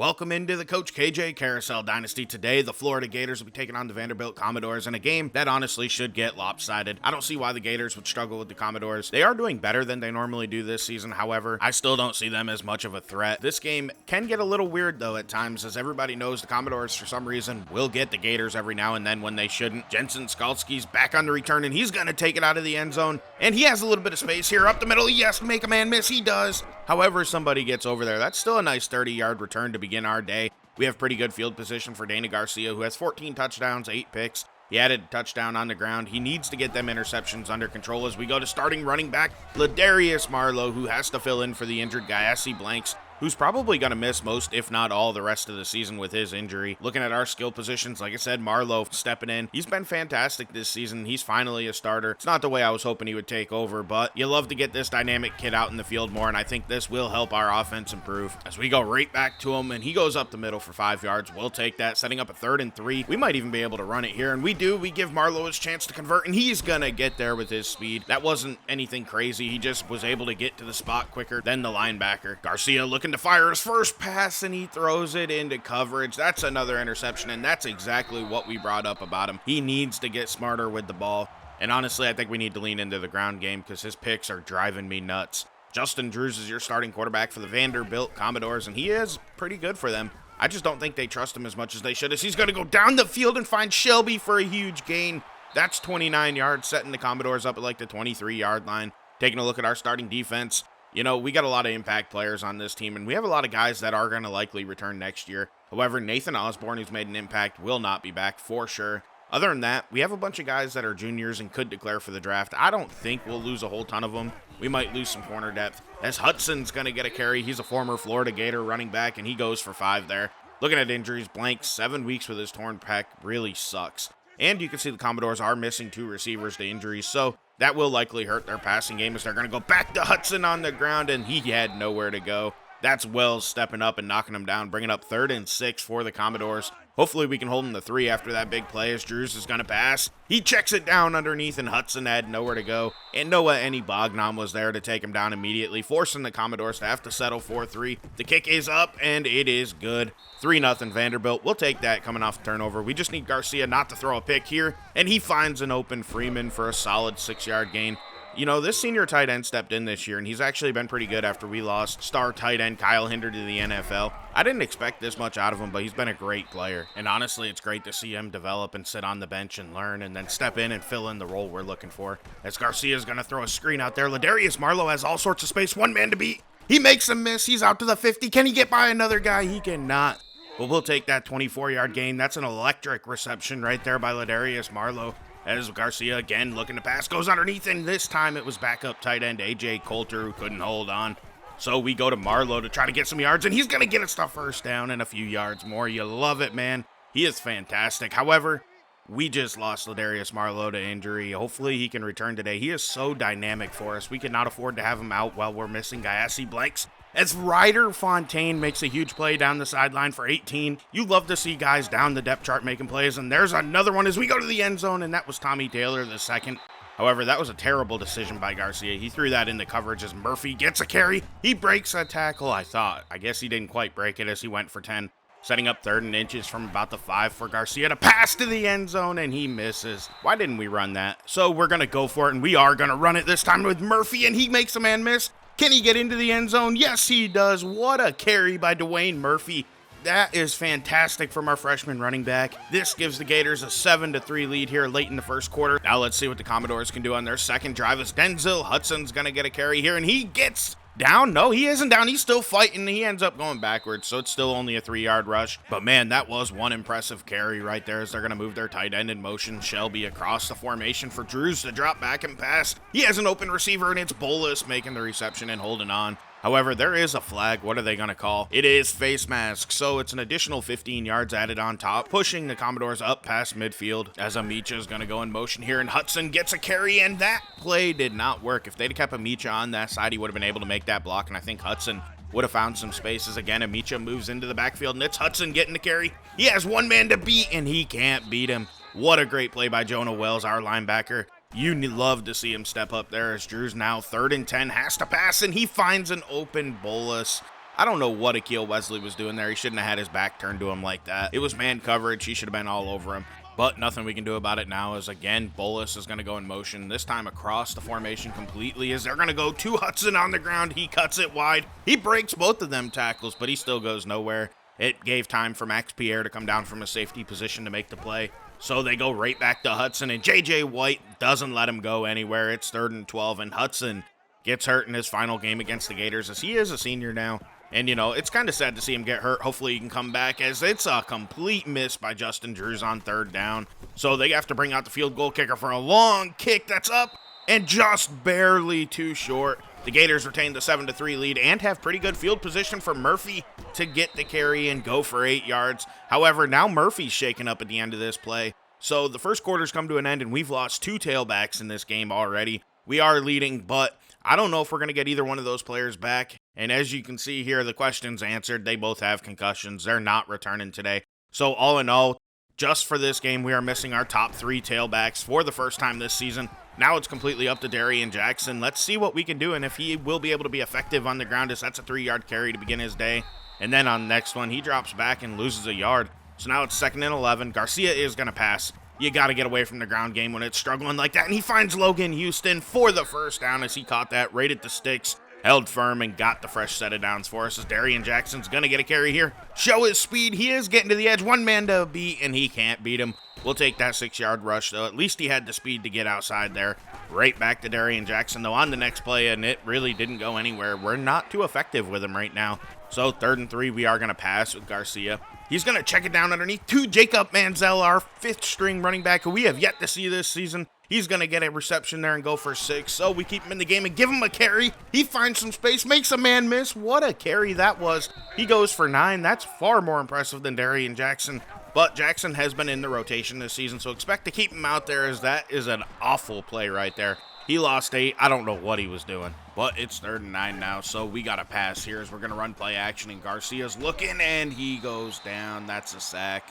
Welcome into the Coach KJ Carousel Dynasty. Today, the Florida Gators will be taking on the Vanderbilt Commodores in a game that honestly should get lopsided. I don't see why the Gators would struggle with the Commodores. They are doing better than they normally do this season. However, I still don't see them as much of a threat. This game can get a little weird though at times, as everybody knows the Commodores for some reason will get the Gators every now and then when they shouldn't. Jensen Skalski's back on the return and he's going to take it out of the end zone. And he has a little bit of space here up the middle. Yes, make a man miss. He does. However, somebody gets over there. That's still a nice 30-yard return to begin our day. We have pretty good field position for Dana Garcia, who has 14 touchdowns, 8 picks. He added a touchdown on the ground. He needs to get them interceptions under control as we go to starting running back Ladarius Marlowe, who has to fill in for the injured Guyassi Blanks, who's probably going to miss most, if not all, the rest of the season with his injury. Looking at our skill positions, like I said, Marlowe stepping in. He's been fantastic this season. He's finally a starter. It's not the way I was hoping he would take over, but you love to get this dynamic kid out in the field more, and I think this will help our offense improve. As we go right back to him, and he goes up the middle for 5 yards. We'll take that, setting up a 3rd and 3. We might even be able to run it here, and we do. We give Marlowe his chance to convert, and he's going to get there with his speed. That wasn't anything crazy. He just was able to get to the spot quicker than the linebacker. Garcia looking to fire his first pass, and he throws it into coverage. That's another interception, and that's exactly what we brought up about him. He needs to get smarter with the ball, and honestly, I think we need to lean into the ground game because his picks are driving me nuts. Justin Drews is your starting quarterback for the Vanderbilt Commodores, and he is pretty good for them. I just don't think they trust him as much as they should, as he's going to go down the field and find Shelby for a huge gain. That's 29 yards, setting the Commodores up at like the 23-yard line. Taking a look at our starting defense, you know, we got a lot of impact players on this team, and we have a lot of guys that are going to likely return next year. However, Nathan Osborne, who's made an impact, will not be back for sure. Other than that, we have a bunch of guys that are juniors and could declare for the draft. I don't think we'll lose a whole ton of them. We might lose some corner depth, as Hudson's going to get a carry. He's a former Florida Gator running back, and he goes for 5 there. Looking at injuries, Blank, 7 weeks with his torn pec really sucks. And you can see the Commodores are missing 2 receivers to injuries, so that will likely hurt their passing game as they're going to go back to Hudson on the ground, and he had nowhere to go. That's Wells stepping up and knocking him down, bringing up 3rd and 6 for the Commodores. Hopefully we can hold him to 3 after that big play as Drews is going to pass. He checks it down underneath, and Hudson had nowhere to go. And Noah Bognom was there to take him down immediately, forcing the Commodores to have to settle 4-3. The kick is up, and it is good. 3-0 Vanderbilt. We'll take that coming off the turnover. We just need Garcia not to throw a pick here, and he finds an open Freeman for a solid 6-yard gain. You know, this senior tight end stepped in this year, and he's actually been pretty good after we lost star tight end Kyle Hinder to the NFL. I didn't expect this much out of him, but he's been a great player. And honestly, it's great to see him develop and sit on the bench and learn and then step in and fill in the role we're looking for. As Garcia's going to throw a screen out there, Ladarius Marlowe has all sorts of space. One man to beat. He makes a miss. He's out to the 50. Can he get by another guy? He cannot. But we'll take that 24-yard gain. That's an electric reception right there by Ladarius Marlowe. As Garcia, again, looking to pass, goes underneath, and this time it was backup tight end A.J. Coulter who couldn't hold on. So we go to Marlowe to try to get some yards, and he's going to get us the first down and a few yards more. You love it, man. He is fantastic. However, we just lost Ladarius Marlowe to injury. Hopefully he can return today. He is so dynamic for us. We cannot afford to have him out while we're missing Guyassi Blanks. As Ryder Fontaine makes a huge play down the sideline for 18. You love to see guys down the depth chart making plays, and there's another one as we go to the end zone, and that was Tommy Taylor the second. However, that was a terrible decision by Garcia. He threw that into coverage as Murphy gets a carry. He breaks a tackle, I thought. I guess he didn't quite break it as he went for 10. Setting up 3rd and inches from about the 5 for Garcia to pass to the end zone, and he misses. Why didn't we run that? So we're going to go for it, and we are going to run it this time with Murphy, and he makes a man miss. Can he get into the end zone? Yes, he does. What a carry by Dwayne Murphy. That is fantastic from our freshman running back. This gives the Gators a 7-3 lead here late in the first quarter. Now let's see what the Commodores can do on their second drive as Denzel Hudson's going to get a carry here, and he gets down. No, he isn't down. He's still fighting. He ends up going backwards, so it's still only a 3-yard rush. But man, that was one impressive carry right there as they're going to move their tight end in motion. Shelby across the formation for Drews to drop back and pass. He has an open receiver, and it's Bolus making the reception and holding on. However, there is a flag. What are they going to call? It is face mask, so it's an additional 15 yards added on top, pushing the Commodores up past midfield as Amicha is going to go in motion here, and Hudson gets a carry, and that play did not work. If they'd kept Amicha on that side, he would have been able to make that block, and I think Hudson would have found some spaces. Again, Amicha moves into the backfield, and it's Hudson getting the carry. He has one man to beat, and he can't beat him. What a great play by Jonah Wells, our linebacker. You love to see him step up there as Drews now 3rd and 10 has to pass, and he finds an open Bolus. I don't know what Akeel Wesley was doing there. He shouldn't have had his back turned to him like that. It was man coverage. He should have been all over him. But nothing we can do about it now is, again, Bolus is going to go in motion, this time across the formation completely, as they're going to go to Hudson on the ground. He cuts it wide. He breaks both of them tackles, but he still goes nowhere. It gave time for Max Pierre to come down from a safety position to make the play. So they go right back to Hudson, and J.J. White doesn't let him go anywhere. It's 3rd and 12, and Hudson gets hurt in his final game against the Gators, as he is a senior now. And, you know, it's kind of sad to see him get hurt. Hopefully he can come back, as it's a complete miss by Justin Drews on 3rd down. So they have to bring out the field goal kicker for a long kick that's up and just barely too short. The Gators retain the 7-3 lead and have pretty good field position for Murphy to get the carry and go for 8 yards. However, now Murphy's shaken up at the end of this play. So the first quarter's come to an end, and we've lost 2 tailbacks in this game already. We are leading, but I don't know if we're going to get either one of those players back. And as you can see here, the question's answered. They both have concussions. They're not returning today. So all in all, just for this game, we are missing our top 3 tailbacks for the first time this season. Now it's completely up to Darian Jackson. Let's see what we can do and if he will be able to be effective on the ground, as that's a 3-yard carry to begin his day. And then on the next one, he drops back and loses a yard. So now it's 2nd and 11. Garcia is going to pass. You got to get away from the ground game when it's struggling like that. And he finds Logan Houston for the first down, as he caught that right at the sticks. Held firm and got the fresh set of downs for us, as Darian Jackson's going to get a carry here. Show his speed. He is getting to the edge. One man to beat, and he can't beat him. We'll take that 6-yard rush, though. At least he had the speed to get outside there. Right back to Darian Jackson, though, on the next play, and it really didn't go anywhere. We're not too effective with him right now. So 3rd and 3, we are going to pass with Garcia. He's going to check it down underneath to Jacob Manziel, our 5th-string running back, who we have yet to see this season. He's going to get a reception there and go for 6. So we keep him in the game and give him a carry. He finds some space, makes a man miss. What a carry that was. He goes for 9. That's far more impressive than Darian Jackson. But Jackson has been in the rotation this season, so expect to keep him out there, as that is an awful play right there. He lost 8. I don't know what he was doing. But it's 3rd and 9 now, so we got to pass here as we're going to run play action. And Garcia's looking, and he goes down. That's a sack.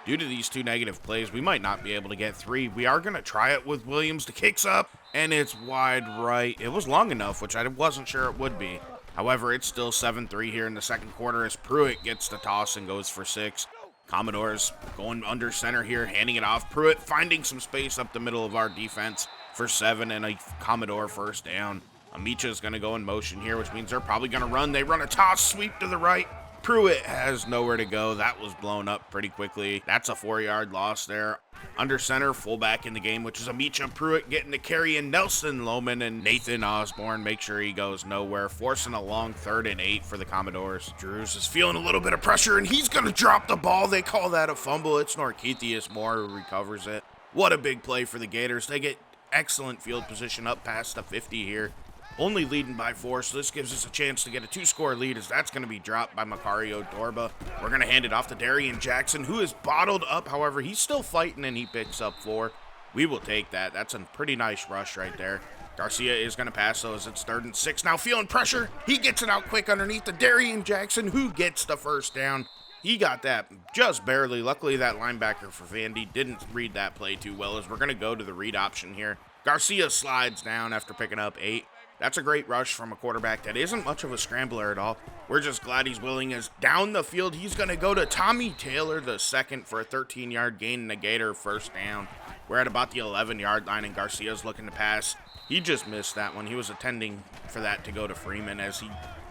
Due to these 2 negative plays, we might not be able to get 3. We are going to try it with Williams. The kick's up, and it's wide right. It was long enough, which I wasn't sure it would be. However, it's still 7-3 here in the second quarter, as Pruitt gets the toss and goes for 6. Commodores going under center here, handing it off. Pruitt finding some space up the middle of our defense for 7 and a Commodore first down. Amicha is going to go in motion here, which means they're probably going to run. They run a toss sweep to the right. Pruitt has nowhere to go. That was blown up pretty quickly. That's a 4-yard loss there. Under center, fullback in the game, which is Amicha. Pruitt getting the carry, and Nelson Lohman and Nathan Osborne make sure he goes nowhere, forcing a long 3rd and 8 for the Commodores. Drews is feeling a little bit of pressure, and he's going to drop the ball. They call that a fumble. It's Norkeithius Moore who recovers it. What a big play for the Gators. They get excellent field position up past the 50 here. Only leading by 4, so this gives us a chance to get a 2-score lead, as that's going to be dropped by Macario Dorba. We're going to hand it off to Darian Jackson, who is bottled up. However, he's still fighting, and he picks up 4. We will take that. That's a pretty nice rush right there. Garcia is going to pass those. It's 3rd and 6. Now feeling pressure. He gets it out quick underneath to Darian Jackson, who gets the first down. He got that just barely. Luckily, that linebacker for Vandy didn't read that play too well, as we're going to go to the read option here. Garcia slides down after picking up 8. That's a great rush from a quarterback that isn't much of a scrambler at all. We're just glad he's willing, as down the field, he's going to go to Tommy Taylor the second for a 13-yard gain and a Gator first down. We're at about the 11-yard line, and Garcia's looking to pass. He just missed that one. He was intending for that to go to Freeman as he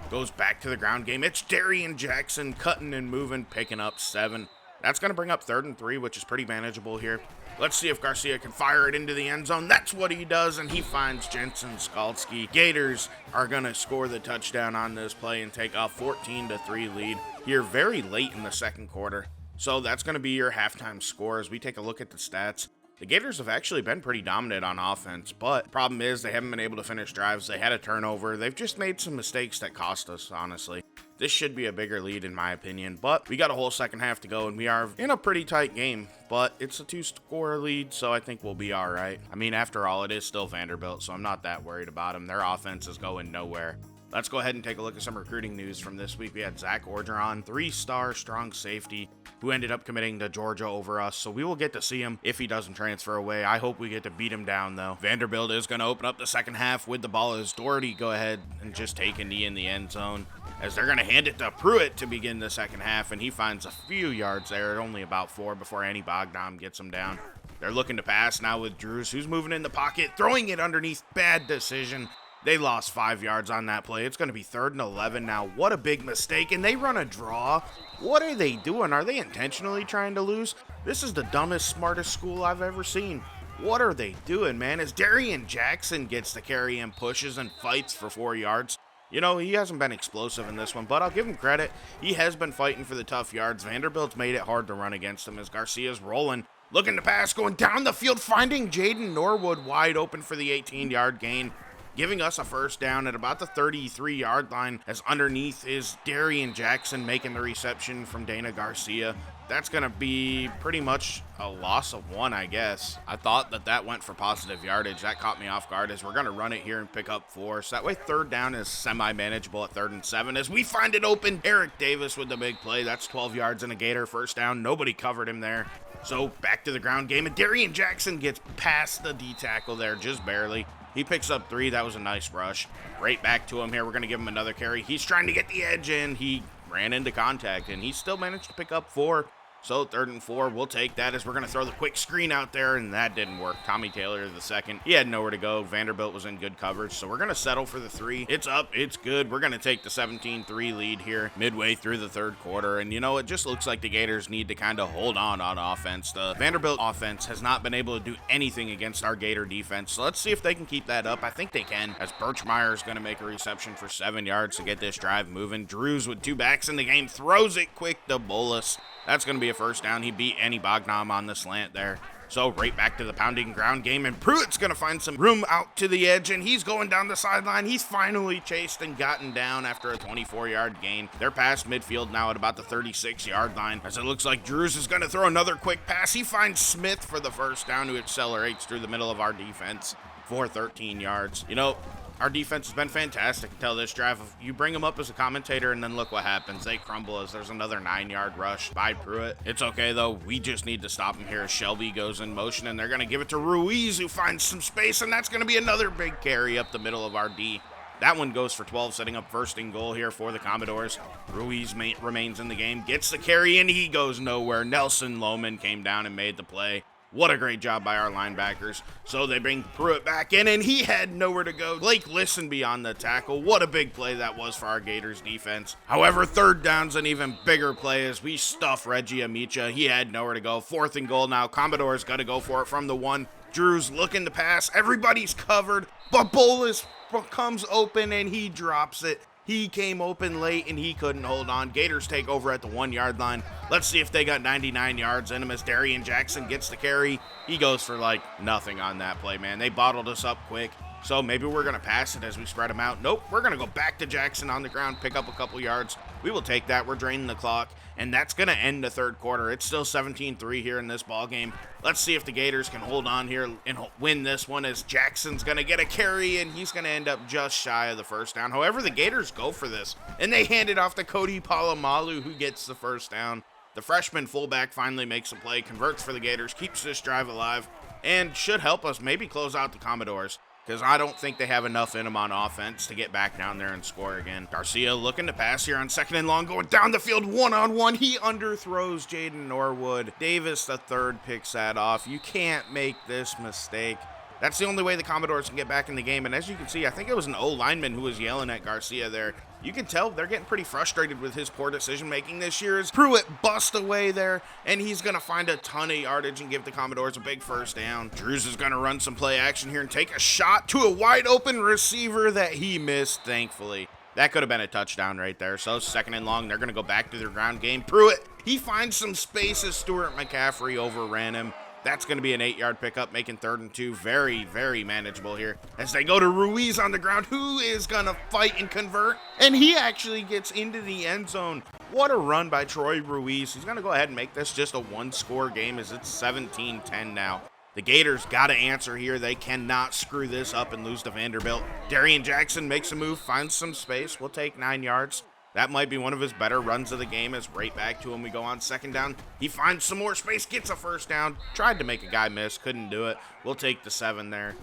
goes back to the ground game. It's Darian Jackson cutting and moving, picking up 7. That's going to bring up 3rd and 3, which is pretty manageable here. Let's see if Garcia can fire it into the end zone. That's what he does, and he finds Jensen Skalski. Gators are going to score the touchdown on this play and take a 14-3 lead here very late in the second quarter. So that's going to be your halftime score as we take a look at the stats. The Gators have actually been pretty dominant on offense, but the problem is they haven't been able to finish drives. They had a turnover. They've just made some mistakes that cost us, honestly. This should be a bigger lead in my opinion, but we got a whole second half to go, and we are in a pretty tight game, but it's a 2-score lead, so I think we'll be all right. I mean, after all, it is still Vanderbilt, so I'm not that worried about them. Their offense is going nowhere. Let's go ahead and take a look at some recruiting news from this week. We had Zach Orgeron, 3-star strong safety, who ended up committing to Georgia over us, so we will get to see him if he doesn't transfer away. I hope we get to beat him down, though. Vanderbilt is going to open up the second half with the ball as Doherty go ahead and just take a knee in the end zone. as they're going to hand it to Pruitt to begin the second half, and he finds a few yards there, only about 4 before Annie Bogdam gets him down. They're looking to pass now with Drews, who's moving in the pocket, throwing it underneath. Bad decision. They lost 5 yards on that play. It's going to be 3rd and 11 now. What a big mistake, and they run a draw. What are they doing? Are they intentionally trying to lose? This is the dumbest, smartest school I've ever seen. What are they doing, man? As Darian Jackson gets the carry and pushes and fights for 4 yards. You know, he hasn't been explosive in this one, but I'll give him credit. He has been fighting for the tough yards. Vanderbilt's made it hard to run against him as Garcia's rolling. Looking to pass, going down the field, finding Jaden Norwood wide open for the 18-yard gain, giving us a first down at about the 33-yard line, as underneath is Darian Jackson making the reception from Dana Garcia. That's going to be pretty much a loss of 1, I guess. I thought that went for positive yardage. That caught me off guard as we're going to run it here and pick up 4. So that way 3rd down is semi-manageable at 3rd and 7 as we find it open. Eric Davis with the big play. That's 12 yards and a Gator first down. Nobody covered him there. So back to the ground game, and Darian Jackson gets past the D tackle there, just barely. He picks up 3. That was a nice rush. Right back to him here. We're going to give him another carry. He's trying to get the edge in. He ran into contact, and he still managed to pick up 4. So 3rd and 4, we'll take that as we're going to throw the quick screen out there, and that didn't work. Tommy Taylor the second. He had nowhere to go. Vanderbilt was in good coverage, so we're going to settle for the 3. It's up. It's good. We're going to take the 17-3 lead here midway through the 3rd quarter, and you know, it just looks like the Gators need to kind of hold on offense. The Vanderbilt offense has not been able to do anything against our Gator defense, so let's see if they can keep that up. I think they can, as Birchmeyer is going to make a reception for 7 yards to get this drive moving. Drews with 2 backs in the game throws it quick to Bolus. That's going to be a first down. He beat Annie Bogdam on the slant there. So right back to the pounding ground game, and Pruitt's going to find some room out to the edge, and he's going down the sideline. He's finally chased and gotten down after a 24-yard gain. They're past midfield now at about the 36-yard line, as it looks like Drews is going to throw another quick pass. He finds Smith for the first down, who accelerates through the middle of our defense for 13 yards. You know, our defense has been fantastic until this drive. You bring them up as a commentator, and then look what happens. They crumble as there's another 9-yard rush by Pruitt. It's okay, though. We just need to stop him here as Shelby goes in motion, and they're going to give it to Ruiz, who finds some space, and that's going to be another big carry up the middle of our D. That one goes for 12, setting up 1st and goal here for the Commodores. Ruiz remains in the game, gets the carry, and he goes nowhere. Nelson Lohman came down and made the play. What a great job by our linebackers. So they bring Pruitt back in, and he had nowhere to go. Blake Listenby on the tackle. What a big play that was for our Gators defense. However, 3rd down's an even bigger play as we stuff Reggie Amicha. He had nowhere to go. 4th and goal now. Commodores got to go for it from the 1. Drew's looking to pass. Everybody's covered, but Bolus comes open, and he drops it. He came open late, and he couldn't hold on. Gators take over at the 1-yard line. Let's see if they got 99 yards in him as Darian Jackson gets the carry. He goes for, like, nothing on that play, man. They bottled us up quick. So maybe we're going to pass it as we spread them out. Nope, we're going to go back to Jackson on the ground, pick up a couple yards. We will take that. We're draining the clock, and that's going to end the 3rd quarter. It's still 17-3 here in this ball game. Let's see if the Gators can hold on here and win this one, as Jackson's going to get a carry, and he's going to end up just shy of the first down. However, the Gators go for this, and they hand it off to Cody Polamalu, who gets the first down. The freshman fullback finally makes a play, converts for the Gators, keeps this drive alive, and should help us maybe close out the Commodores, because I don't think they have enough in them on offense to get back down there and score again. Garcia looking to pass here on 2nd and long, going down the field one-on-one. He underthrows Jaden Norwood. Davis the third picks that off. You can't make this mistake. That's the only way the Commodores can get back in the game. And as you can see, I think it was an O-lineman who was yelling at Garcia there. You can tell they're getting pretty frustrated with his poor decision-making this year. As Pruitt busts away there, and he's going to find a ton of yardage and give the Commodores a big first down. Drews is going to run some play action here and take a shot to a wide-open receiver that he missed, thankfully. That could have been a touchdown right there. So 2nd and long, they're going to go back to their ground game. Pruitt, he finds some space as Stuart McCaffrey overran him. That's going to be an 8-yard pickup, making 3rd and 2 very, very manageable here. As they go to Ruiz on the ground, who is going to fight and convert. And he actually gets into the end zone. What a run by Troy Ruiz. He's going to go ahead and make this just a one-score game as it's 17-10 now. The Gators got to answer here. They cannot screw this up and lose to Vanderbilt. Darian Jackson makes a move, finds some space. We'll take 9 yards. That might be one of his better runs of the game, as right back to him we go on 2nd down. He finds some more space, gets a first down. Tried to make a guy miss, couldn't do it. We'll take the 7 there.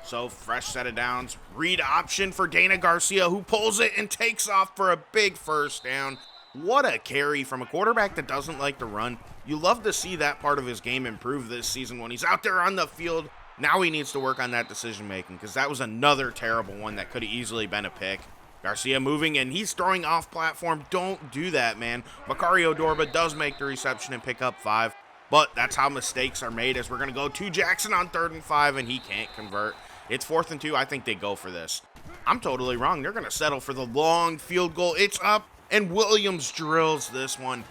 So fresh set of downs, read option for Dana Garcia, who pulls it and takes off for a big first down. What a carry from a quarterback that doesn't like to run. You love to see that part of his game improve this season when he's out there on the field. Now he needs to work on that decision making, because that was another terrible one that could have easily been a pick. Garcia moving, and he's throwing off platform. Don't do that, man. Macario Dorba does make the reception and pick up 5, but that's how mistakes are made, as we're going to go to Jackson on 3rd and 5, and he can't convert. It's 4th and 2. I think they go for this. I'm totally wrong. They're going to settle for the long field goal. It's up, and Williams drills this one.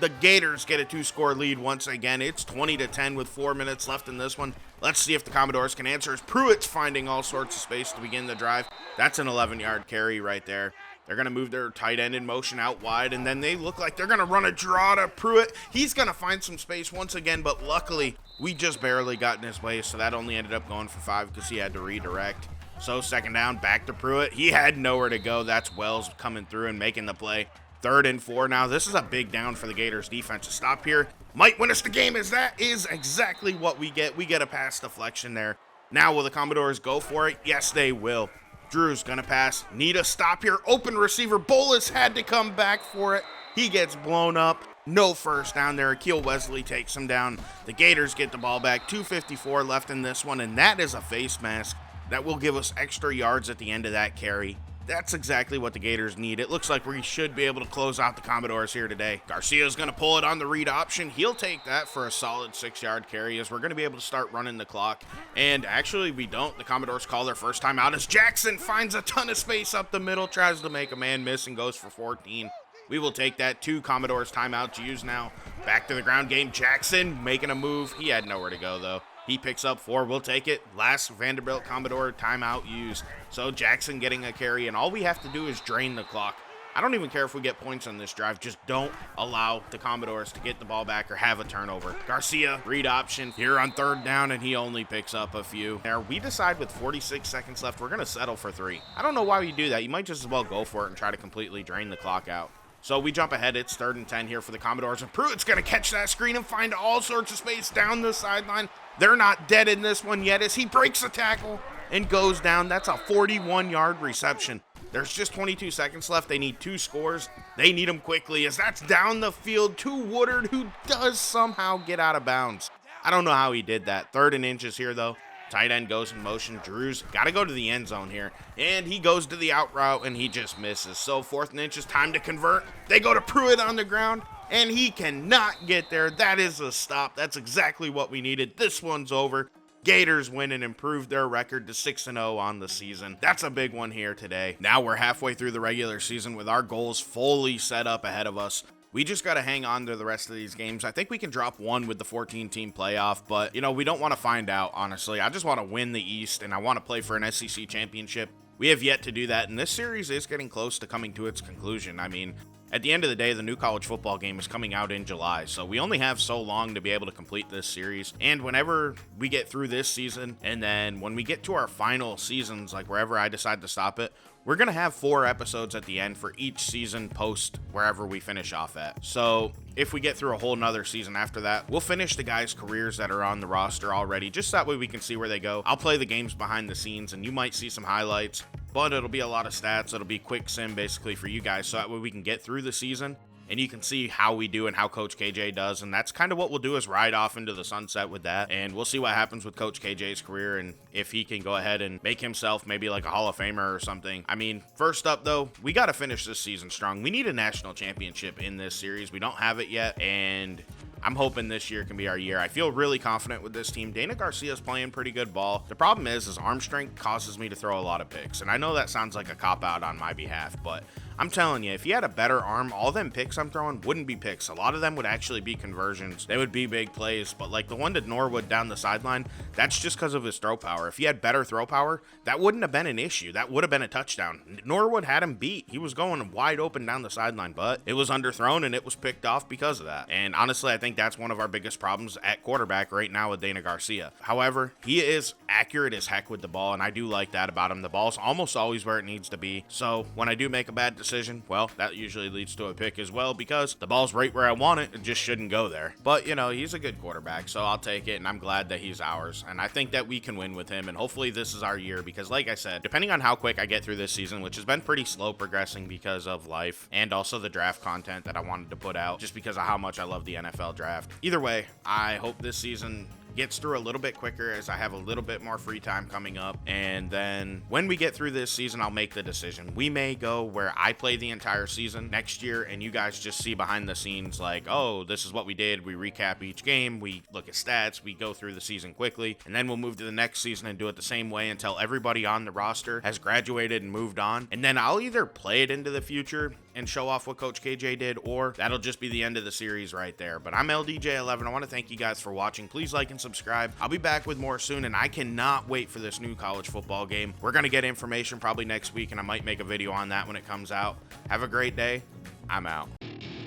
The Gators get a 2-score lead once again. It's 20-10 with 4 minutes left in this one. Let's see if the Commodores can answer, as Pruitt's finding all sorts of space to begin the drive. That's an 11-yard carry right there. They're going to move their tight end in motion out wide, and then they look like they're going to run a draw to Pruitt. He's going to find some space once again, but luckily we just barely got in his way, so that only ended up going for 5 because he had to redirect. So 2nd down, back to Pruitt. He had nowhere to go. That's Wells coming through and making the play. 3rd and 4 now. This is a big down for the Gators defense. To stop here might win us the game, as that is exactly what we get. We get a pass deflection there. Now will the Commodores go for it? Yes, they will. Drew's gonna pass. Need a stop here. Open receiver. Bolus had to come back for it. He gets blown up. No first down there. Akeel Wesley takes him down. The Gators get the ball back. 2:54 left in this one, and that is a face mask that will give us extra yards at the end of that carry. That's exactly what the Gators need. It looks like we should be able to close out the Commodores here today. Garcia's going to pull it on the read option. He'll take that for a solid 6-yard carry, as we're going to be able to start running the clock. And actually, we don't. The Commodores call their first time out as Jackson finds a ton of space up the middle, tries to make a man miss, and goes for 14. We will take that. 2 Commodores timeout to use now. Back to the ground game. Jackson making a move. He had nowhere to go, though. He picks up 4. We'll take it. Last Vanderbilt Commodore timeout used. So Jackson getting a carry, and all we have to do is drain the clock. I don't even care if we get points on this drive. Just don't allow the Commodores to get the ball back or have a turnover. Garcia, read option here on 3rd down, and he only picks up a few. There, we decide with 46 seconds left, we're going to settle for 3. I don't know why we do that. You might just as well go for it and try to completely drain the clock out. So we jump ahead. It's 3rd and 10 here for the Commodores, and Pruitt's going to catch that screen and find all sorts of space down the sideline. They're not dead in this one yet, as he breaks the tackle and goes down. That's a 41-yard reception. There's just 22 seconds left. They need 2 scores. They need them quickly, as that's down the field to Woodard, who does somehow get out of bounds. I don't know how he did that. 3rd and inches here, though. Tight end goes in motion. Drew's got to go to the end zone here, and he goes to the out route, and he just misses. So 4th and inches, time to convert. They go to Pruitt on the ground, and he cannot get there. That is a stop. That's exactly what we needed. This one's over. Gators win and improve their record to 6-0 on the season. That's a big one here today. Now we're halfway through the regular season with our goals fully set up ahead of us. We just got to hang on to the rest of these games. I think we can drop one with the 14-team playoff, but, we don't want to find out, honestly. I just want to win the East, and I want to play for an SEC championship. We have yet to do that, and this series is getting close to coming to its conclusion. I mean, at the end of the day, the new college football game is coming out in July, so we only have so long to be able to complete this series. And whenever we get through this season, and then when we get to our final seasons, like wherever I decide to stop it, we're going to have 4 episodes at the end for each season post wherever we finish off at. So if we get through a whole nother season after that, we'll finish the guys' careers that are on the roster already, just that way we can see where they go. I'll play the games behind the scenes, and you might see some highlights, but it'll be a lot of stats. It'll be quick sim basically for you guys, so that way we can get through the season and you can see how we do and how Coach KJ does. And that's kind of what we'll do, is ride off into the sunset with that. And we'll see what happens with Coach KJ's career and if he can go ahead and make himself maybe like a Hall of Famer or something. I mean, first up though, we got to finish this season strong. We need a national championship in this series. We don't have it yet, and I'm hoping this year can be our year. I feel really confident with this team. Dana Garcia's playing pretty good ball. The problem is arm strength causes me to throw a lot of picks. And I know that sounds like a cop-out on my behalf, but I'm telling you, if he had a better arm, all them picks I'm throwing wouldn't be picks. A lot of them would actually be conversions. They would be big plays, but like the one to Norwood down the sideline, that's just because of his throw power. If he had better throw power, that wouldn't have been an issue. That would have been a touchdown. Norwood had him beat. He was going wide open down the sideline, but it was underthrown and it was picked off because of that. And honestly, I think that's one of our biggest problems at quarterback right now with Dana Garcia. However, he is accurate as heck with the ball, and I do like that about him. The ball's almost always where it needs to be. So when I do make a bad decision, decision, well, that usually leads to a pick as well because the ball's right where I want it and just shouldn't go there. But, you know, he's a good quarterback, so I'll take it, and I'm glad that he's ours. And I think that we can win with him, and hopefully this is our year because, like I said, depending on how quick I get through this season, which has been pretty slow progressing because of life and also the draft content that I wanted to put out just because of how much I love the NFL draft. Either way, I hope this season gets through a little bit quicker as I have a little bit more free time coming up, and then when we get through this season, I'll make the decision. We may go where I play the entire season next year and you guys just see behind the scenes like, oh, this is what we did. We recap each game, we look at stats, we go through the season quickly, and then we'll move to the next season and do it the same way until everybody on the roster has graduated and moved on. And then I'll either play it into the future and show off what Coach KJ did, or that'll just be the end of the series right there. But I'm LDJ11. I want to thank you guys for watching. Please like and subscribe. I'll be back with more soon, and I cannot wait for this new college football game. We're going to get information probably next week, and I might make a video on that when it comes out. Have a great day. I'm out.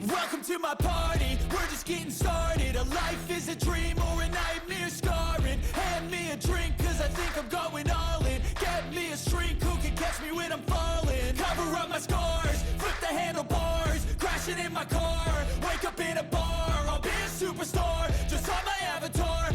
Welcome to my party, we're just getting started. A life is a dream or a nightmare scarring. Hand me a drink, cause I think I'm going all in. Get me a shrink who can catch me when I'm falling. Cover up my scars, flip the handlebars. Crashing in my car, wake up in a bar. I'll be a superstar.